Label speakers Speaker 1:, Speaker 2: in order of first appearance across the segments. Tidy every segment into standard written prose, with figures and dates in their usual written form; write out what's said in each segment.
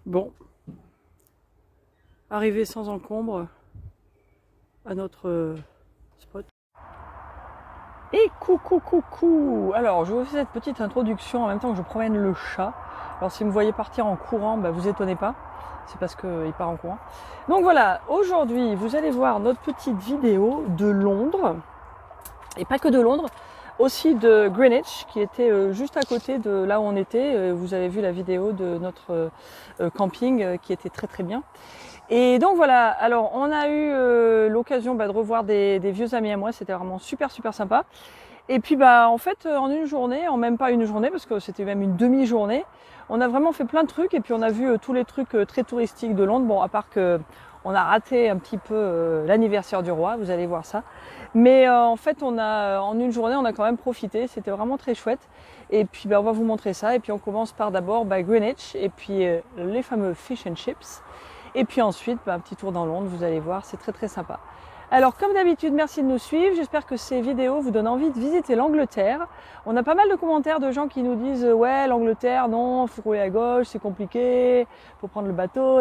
Speaker 1: Bon, arrivé sans encombre à notre spot. Et coucou. Alors, je vous fais cette petite introduction en même temps que je promène le chat. Alors, si vous me voyez partir en courant, vous étonnez pas. C'est parce qu'il part en courant. Donc voilà, aujourd'hui, vous allez voir notre petite vidéo de Londres. Et pas que de Londres, aussi de Greenwich, qui était juste à côté de là où on était. Vous avez vu la vidéo de notre camping qui était très bien. Et donc voilà, alors on a eu l'occasion de revoir des vieux amis à moi, c'était vraiment super sympa. Et puis en fait en une journée, en même pas une journée parce que c'était même une demi-journée, on a vraiment fait plein de trucs et puis on a vu tous les trucs très touristiques de Londres. Bon, à part que on a raté un petit peu l'anniversaire du roi, vous allez voir ça. Mais en fait en une journée on a quand même profité, c'était vraiment très chouette. Et puis on va vous montrer ça et puis on commence par d'abord Greenwich et puis les fameux fish and chips. Et puis ensuite, un petit tour dans Londres, vous allez voir, c'est très sympa. Alors comme d'habitude, merci de nous suivre. J'espère que ces vidéos vous donnent envie de visiter l'Angleterre. On a pas mal de commentaires de gens qui nous disent « Ouais, l'Angleterre, non, il faut rouler à gauche, c'est compliqué, faut prendre le bateau. »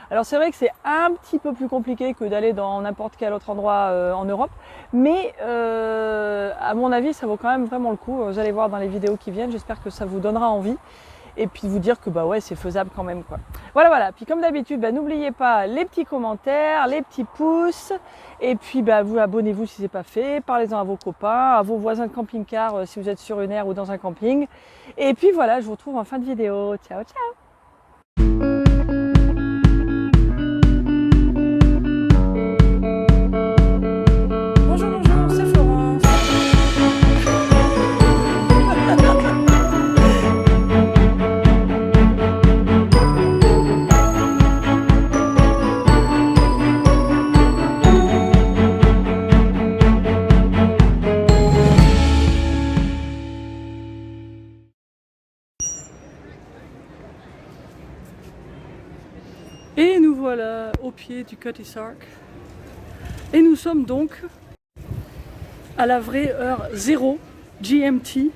Speaker 1: Alors c'est vrai que c'est un petit peu plus compliqué que d'aller dans n'importe quel autre endroit en Europe. Mais à mon avis, ça vaut quand même vraiment le coup. Vous allez voir dans les vidéos qui viennent, j'espère que ça vous donnera envie. Et puis vous dire que ouais, c'est faisable quand même quoi. Voilà. Puis comme d'habitude, n'oubliez pas les petits commentaires, les petits pouces. Et puis vous abonnez-vous si c'est pas fait. Parlez-en à vos copains, à vos voisins de camping-car si vous êtes sur une aire ou dans un camping. Et puis voilà, je vous retrouve en fin de vidéo. Ciao. Bonjour, c'est Florence. Et nous voilà au pied du Cutty Sark. Et nous sommes donc à la vraie heure 0 GMT.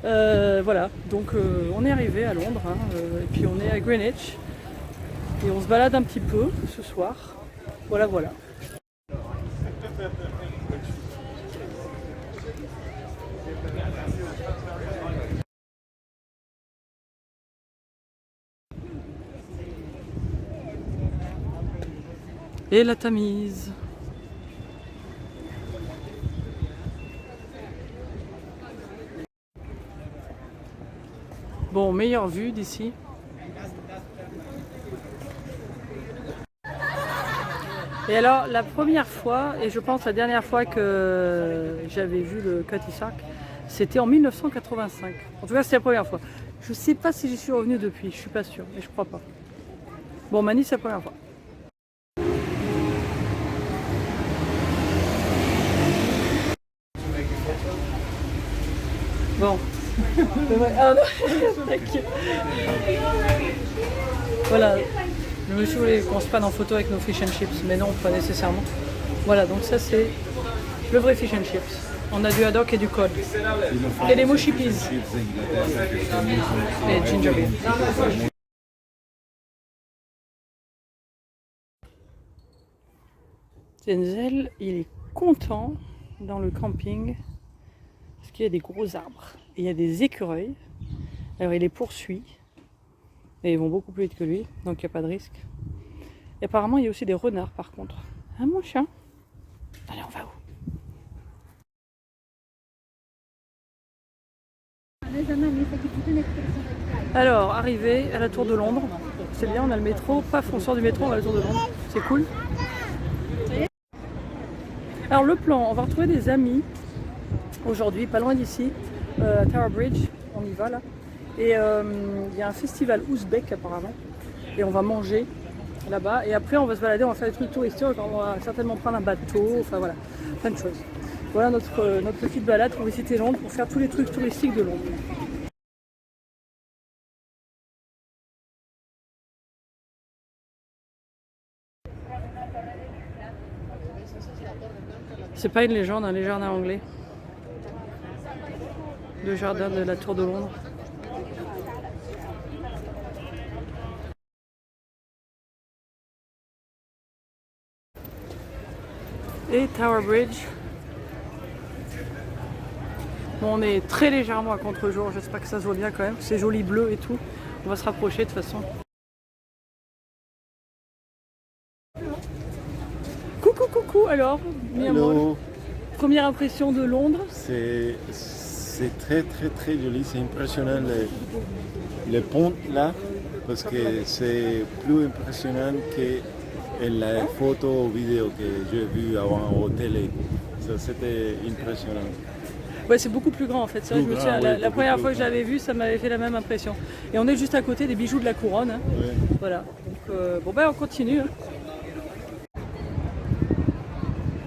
Speaker 1: Voilà, donc on est arrivé à Londres, et puis on est à Greenwich. Et on se balade un petit peu ce soir. Voilà. Et la Tamise. Bon, meilleure vue d'ici. Et alors, la première fois, et je pense la dernière fois que j'avais vu le Cutty Sark, c'était en 1985. En tout cas, c'était la première fois. Je sais pas si j'y suis revenue depuis, je suis pas sûre, mais je crois pas. Bon, Mani, c'est la première fois. Bon. Ah non, t'inquiète. Voilà, le monsieur voulait qu'on se prenne en photo avec nos fish and chips, mais non, pas nécessairement. Voilà, donc ça c'est le vrai fish and chips. On a du haddock et du cod. Et des mushy peas. Et ginger beer. Denzel, il est content dans le camping parce qu'il y a des gros arbres et il y a des écureuils. Alors il les poursuit et ils vont beaucoup plus vite que lui, donc il n'y a pas de risque. Et apparemment il y a aussi des renards par contre. Ah mon chien. Allez, on va où? Alors, arrivé à la Tour de Londres. C'est bien, on a le métro. Paf, on sort du métro, on va à la Tour de Londres. C'est cool. Alors le plan, on va retrouver des amis aujourd'hui, pas loin d'ici, à Tower Bridge, on y va là. Et il y a un festival ouzbek apparemment, et on va manger là-bas. Et après on va se balader, on va faire des trucs touristiques, on va certainement prendre un bateau, enfin voilà, plein de choses. Voilà notre petite balade pour visiter Londres, pour faire tous les trucs touristiques de Londres. C'est pas une légende, les jardins anglais. Le jardin de la Tour de Londres. et Tower Bridge. Bon, on est très légèrement à contre-jour, j'espère que ça se voit bien quand même. C'est joli bleu et tout. On va se rapprocher de toute façon. Coucou, coucou, alors,
Speaker 2: Hello.
Speaker 1: Première impression de Londres?
Speaker 2: C'est très très très joli, c'est impressionnant le pont là, parce que c'est plus impressionnant que la photo ou vidéo que j'ai vue avant au télé. C'était impressionnant.
Speaker 1: Ouais, c'est beaucoup plus grand en fait. Ça, je me souviens, la première fois que je l'avais vu, ça m'avait fait la même impression. Et on est juste à côté des bijoux de la couronne. Hein.
Speaker 2: Ouais.
Speaker 1: Voilà. Donc, bon ben on continue. Hein.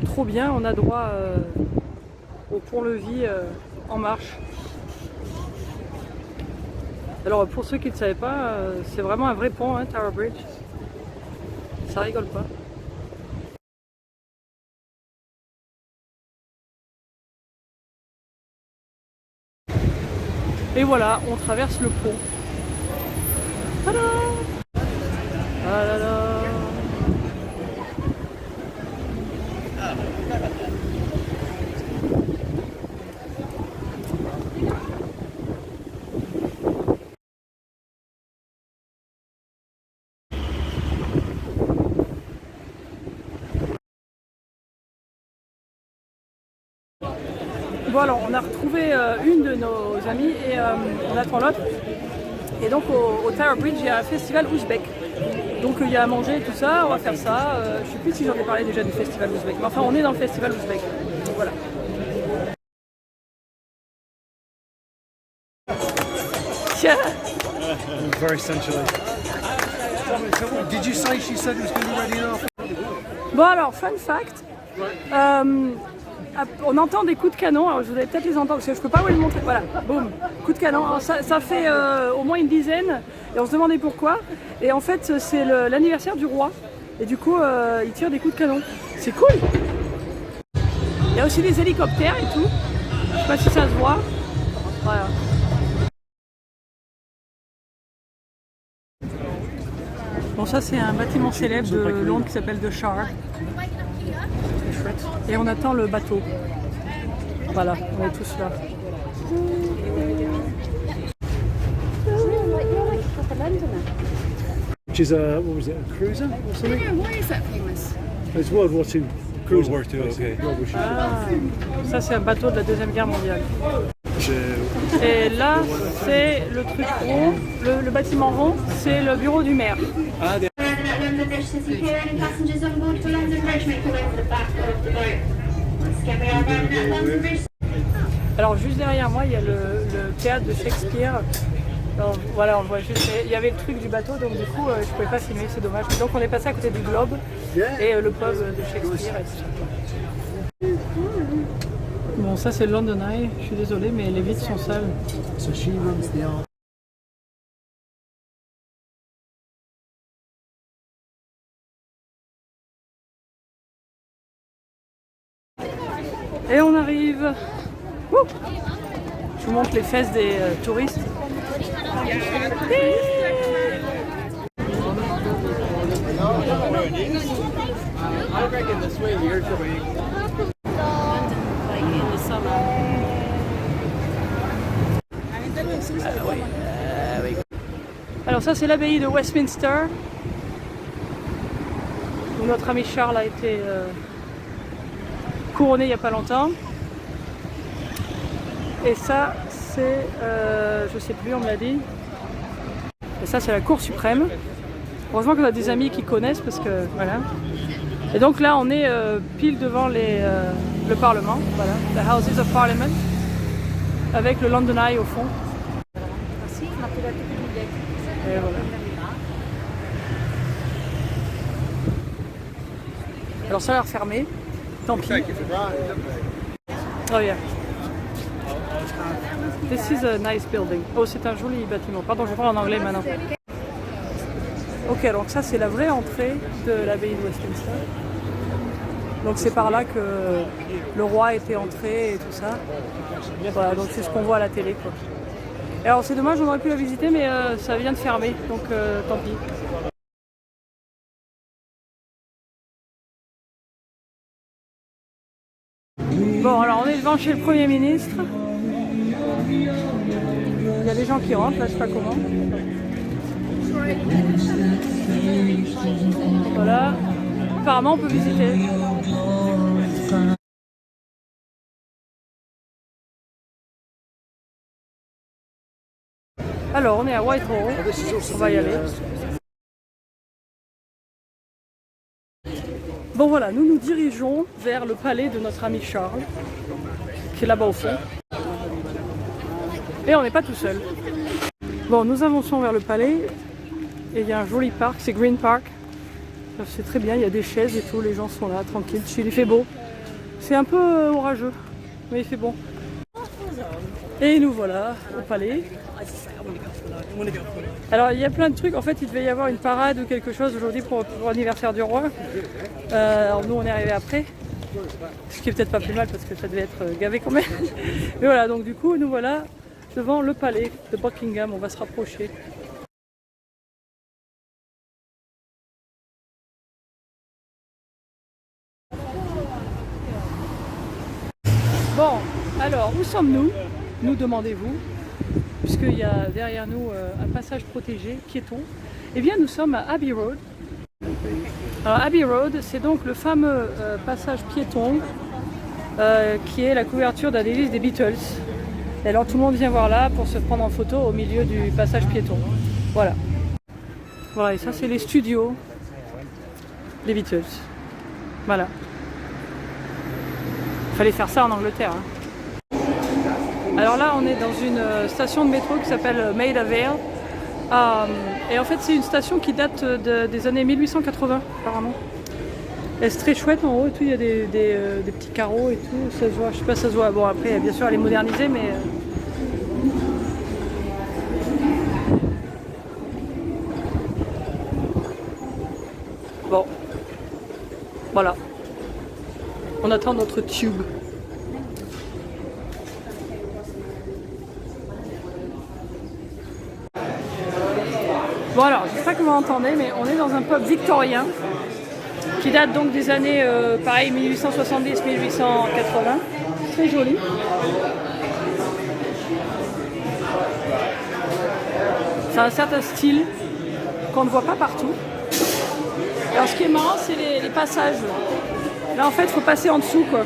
Speaker 1: Trop bien, on a droit au pont-levis en marche. Alors pour ceux qui ne savaient pas, c'est vraiment un vrai pont, hein, Tower Bridge. Ça rigole pas. Et voilà, on traverse le pont. Tada! Ah là là! Bon alors, on a retrouvé une de nos amies et on attend l'autre. Et donc au Tower Bridge, il y a un festival ouzbek. Donc il y a à manger et tout ça, on va faire ça. Je ne sais plus si j'en ai parlé déjà du festival ouzbek. Mais enfin, on est dans le festival ouzbek. Donc, voilà. Tiens.
Speaker 3: Very essentially. Did you say she said it was going to be ready enough?
Speaker 1: Bon alors, fun fact. On entend des coups de canon, alors je vous allez peut-être les entendre parce que je peux pas vous les montrer. Voilà, boum, coup de canon. Alors, ça fait au moins une dizaine et on se demandait pourquoi. Et en fait, c'est l'anniversaire du roi et du coup, il tire des coups de canon. C'est cool. Il y a aussi des hélicoptères et tout. Je sais pas si ça se voit. Voilà. Bon, ça c'est un bâtiment célèbre de Londres qui s'appelle The Shard. Et on attend le bateau. Voilà, on est tous là.
Speaker 3: Which is a, what was it, a cruiser or something?
Speaker 4: Yeah, why is that famous?
Speaker 3: It's World War II. Cruiser.
Speaker 2: World War II, okay.
Speaker 3: World War II.
Speaker 1: Ah, ça c'est un bateau de la Deuxième Guerre mondiale. Et là c'est le truc rond, le bâtiment rond, c'est le bureau du maire.
Speaker 5: London Bridge City Pier. Any passengers on board for London Bridge make your way to the back of the boat. Let's get me around that London Bridge.
Speaker 1: Alors juste derrière moi il y a le théâtre de Shakespeare. Alors, voilà, on voit juste. Il y avait le truc du bateau, donc du coup je pouvais pas filmer, c'est dommage. Donc on est passé à côté du Globe et le pub de Shakespeare et tout ça. Bon, ça c'est le London Eye. Je suis désolée, mais les vitres sont sales.
Speaker 3: So she runs the art.
Speaker 1: Et on arrive. Ouh, je vous montre les fesses des touristes. Alors ça c'est l'abbaye de Westminster où notre ami Charles a été couronné il n'y a pas longtemps. Et ça c'est, je sais plus, on me l'a dit. Et ça c'est la Cour suprême. Heureusement qu'on a des amis qui connaissent parce que voilà. Et donc là on est pile devant le Parlement, voilà, the Houses of Parliament, avec le London Eye au fond. Et voilà. Alors ça a l'air fermé, tant pis. Oh yeah. This is a nice building. Oh, c'est un joli bâtiment. Pardon, je parle en anglais maintenant. Ok, donc ça c'est la vraie entrée de l'abbaye de Westminster. Donc c'est par là que le roi était entré et tout ça. Voilà, donc c'est ce qu'on voit à la télé, quoi. Et alors c'est dommage, on aurait pu la visiter, mais ça vient de fermer, donc tant pis. devant chez le Premier ministre. Il y a des gens qui rentrent, là je sais pas comment. Voilà. Apparemment on peut visiter. Alors on est à Whitehall, on va y aller. Bon voilà, nous nous dirigeons vers le palais de notre ami Charles, qui est là-bas au fond. Et on n'est pas tout seul. Bon, nous avançons vers le palais, et il y a un joli parc, c'est Green Park. C'est très bien, il y a des chaises et tout, les gens sont là, tranquilles, chill, il fait beau. C'est un peu orageux, mais il fait bon. Et nous voilà au palais. Alors il y a plein de trucs, en fait il devait y avoir une parade ou quelque chose aujourd'hui pour l'anniversaire du roi. Alors nous on est arrivé après, ce qui est peut-être pas plus mal parce que ça devait être gavé quand même. Mais voilà, donc du coup nous voilà devant le palais de Buckingham, on va se rapprocher. Bon, alors où sommes-nous? Nous demandez-vous, puisqu'il y a derrière nous un passage protégé, piéton. Eh bien nous sommes à Abbey Road. Alors Abbey Road, c'est donc le fameux passage piéton qui est la couverture d'un des disques des Beatles. Et alors tout le monde vient voir là pour se prendre en photo au milieu du passage piéton. Voilà. Voilà, et ça c'est les studios des Beatles. Voilà. Il fallait faire ça en Angleterre. Hein. Alors là, on est dans une station de métro qui s'appelle Maida Vale. Et en fait, c'est une station qui date des années 1880, apparemment. Et c'est très chouette en haut et tout. Il y a des petits carreaux et tout. Ça se voit. Je sais pas si ça se voit. Bon, après, bien sûr, elle est modernisée, mais. Bon. Voilà. On attend notre tube. Bon alors, je sais pas comment vous entendez, mais on est dans un pub victorien qui date donc des années, pareil, 1870-1880. Très joli. C'est un certain style qu'on ne voit pas partout. Alors ce qui est marrant, c'est les passages. Là en fait, il faut passer en dessous quoi.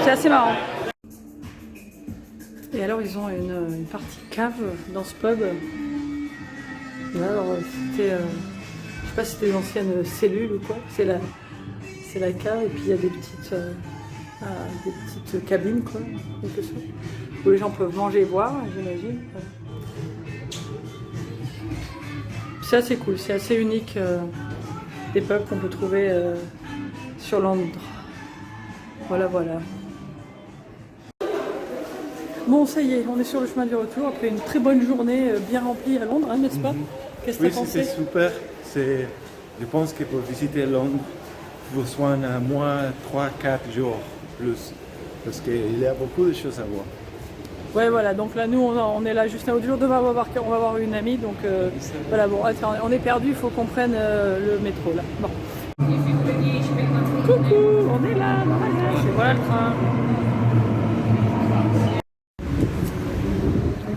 Speaker 1: C'est assez marrant. Et alors ils ont une partie cave dans ce pub. Là, alors c'était, je sais pas si c'était des anciennes cellules ou quoi. C'est la cave et puis il y a des petites cabines quoi, quelque chose, où les gens peuvent manger et boire, j'imagine. C'est assez cool, c'est assez unique des pubs qu'on peut trouver sur Londres. Voilà, voilà. Bon, ça y est, on est sur le chemin du retour après une très bonne journée bien remplie à Londres, hein, n'est-ce pas? Qu'est-ce que tu as pensé?
Speaker 2: Oui, c'était super. Je pense que pour visiter Londres, il faut soin un mois, 3-4 jours plus, parce qu'il y a beaucoup de choses à voir.
Speaker 1: Ouais, voilà, donc là, nous, on est là juste un autre jour. Demain, on va voir une amie, donc voilà, bon, attends, on est perdu, il faut qu'on prenne le métro, là. Bon. Coucou, on est là, dans la gare, et voilà le train.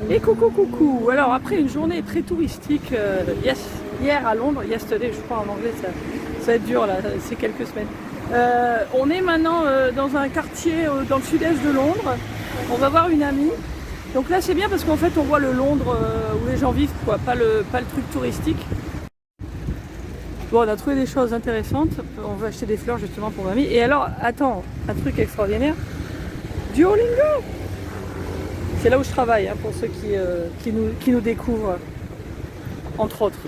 Speaker 1: Et coucou. Alors après une journée très touristique, hier à Londres, yesterday je crois en anglais, ça va être dur là, c'est quelques semaines. On est maintenant dans un quartier dans le sud-est de Londres. On va voir une amie. Donc là c'est bien parce qu'en fait on voit le Londres où les gens vivent quoi, pas le truc touristique. Bon, on a trouvé des choses intéressantes. On va acheter des fleurs justement pour mamie. Et alors, attends, un truc extraordinaire. Duolingo! C'est là où je travaille, hein, pour ceux qui nous découvrent, entre autres.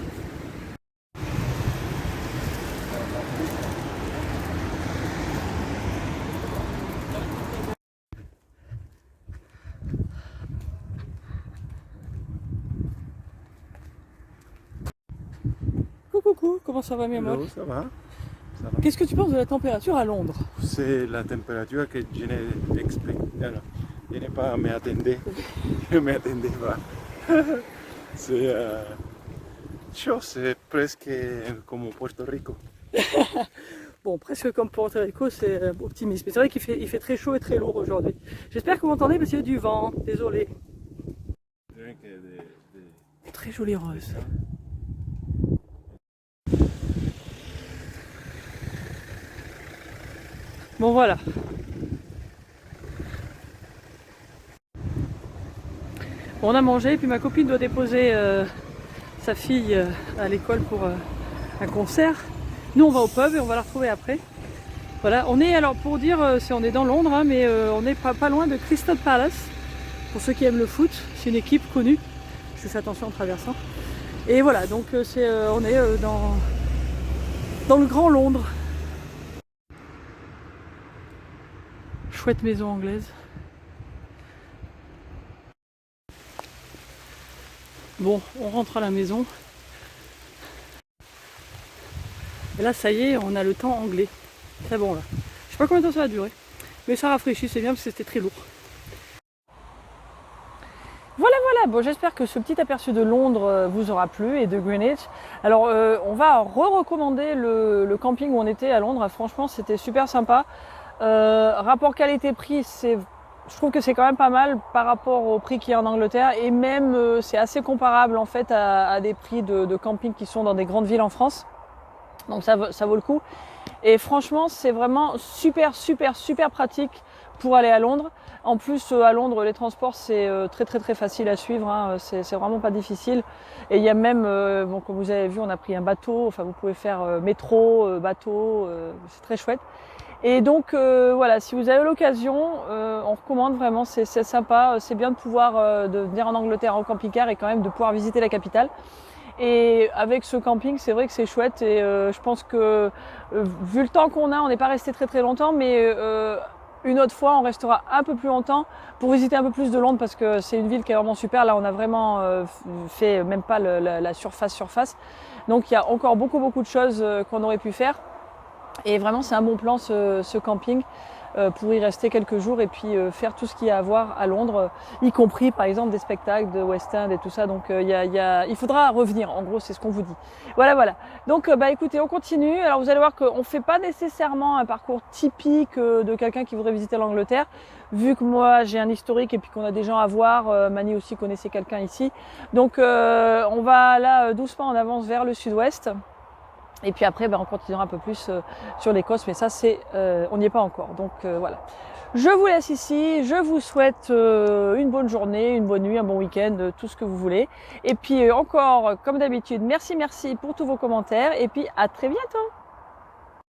Speaker 1: Coucou, comment ça va, Miamol?
Speaker 2: Ça va.
Speaker 1: Qu'est-ce que tu penses de la température à Londres?
Speaker 2: C'est la température que je n'ai expliqué. Je n'ai pas m'attendais. Je ne m'attendais pas. C'est chaud, c'est presque comme au Puerto Rico.
Speaker 1: Bon, presque comme Porto Rico, c'est optimiste. Mais c'est vrai qu'il fait très chaud et très lourd aujourd'hui. J'espère que vous m'entendez parce qu'il y a du vent. Désolé. Très jolie rose. Bon voilà. Bon, on a mangé, puis ma copine doit déposer sa fille à l'école pour un concert. Nous on va au pub et on va la retrouver après. Voilà, on est, alors pour dire, on est dans Londres, hein, mais on est pas loin de Crystal Palace. Pour ceux qui aiment le foot, c'est une équipe connue. Je fais attention en traversant. Et voilà, donc on est dans le grand Londres. Chouette maison anglaise. Bon, on rentre à la maison. Et là, ça y est, on a le temps anglais. Très bon là. Je sais pas combien de temps ça va durer, mais ça rafraîchit, c'est bien parce que c'était très lourd. Voilà, bon, j'espère que ce petit aperçu de Londres vous aura plu et de Greenwich. Alors, on va recommander le camping où on était à Londres. Franchement, c'était super sympa. Rapport qualité-prix, je trouve que c'est quand même pas mal par rapport au prix qu'il y a en Angleterre. Et même, c'est assez comparable en fait à des prix de camping qui sont dans des grandes villes en France. Donc ça vaut le coup. Et franchement, c'est vraiment super pratique pour aller à Londres. En plus, à Londres, les transports, c'est très facile à suivre. Hein. C'est vraiment pas difficile. Et il y a même, bon, comme vous avez vu, on a pris un bateau. Enfin, vous pouvez faire métro, bateau. C'est très chouette. Et donc, voilà, si vous avez l'occasion, on recommande vraiment. C'est sympa. C'est bien de pouvoir de venir en Angleterre en camping-car et quand même de pouvoir visiter la capitale. Et avec ce camping, c'est vrai que c'est chouette et je pense que vu le temps qu'on a, on n'est pas resté très longtemps, mais une autre fois, on restera un peu plus longtemps pour visiter un peu plus de Londres parce que c'est une ville qui est vraiment super. Là, on a vraiment fait même pas la surface. Donc, il y a encore beaucoup de choses qu'on aurait pu faire. Et vraiment, c'est un bon plan ce camping. Pour y rester quelques jours et puis faire tout ce qu'il y a à voir à Londres, y compris par exemple des spectacles de West End et tout ça. Donc il faudra revenir, en gros c'est ce qu'on vous dit. Voilà. Donc écoutez, on continue. Alors vous allez voir qu'on ne fait pas nécessairement un parcours typique de quelqu'un qui voudrait visiter l'Angleterre. Vu que moi j'ai un historique et puis qu'on a des gens à voir, Mani aussi connaissait quelqu'un ici. Donc on va là doucement, on avance vers le sud-ouest. Et puis après, on continuera un peu plus sur l'Écosse, mais ça, on n'y est pas encore. Donc voilà. Je vous laisse ici. Je vous souhaite une bonne journée, une bonne nuit, un bon week-end, tout ce que vous voulez. Et puis encore, comme d'habitude, merci pour tous vos commentaires. Et puis à très bientôt.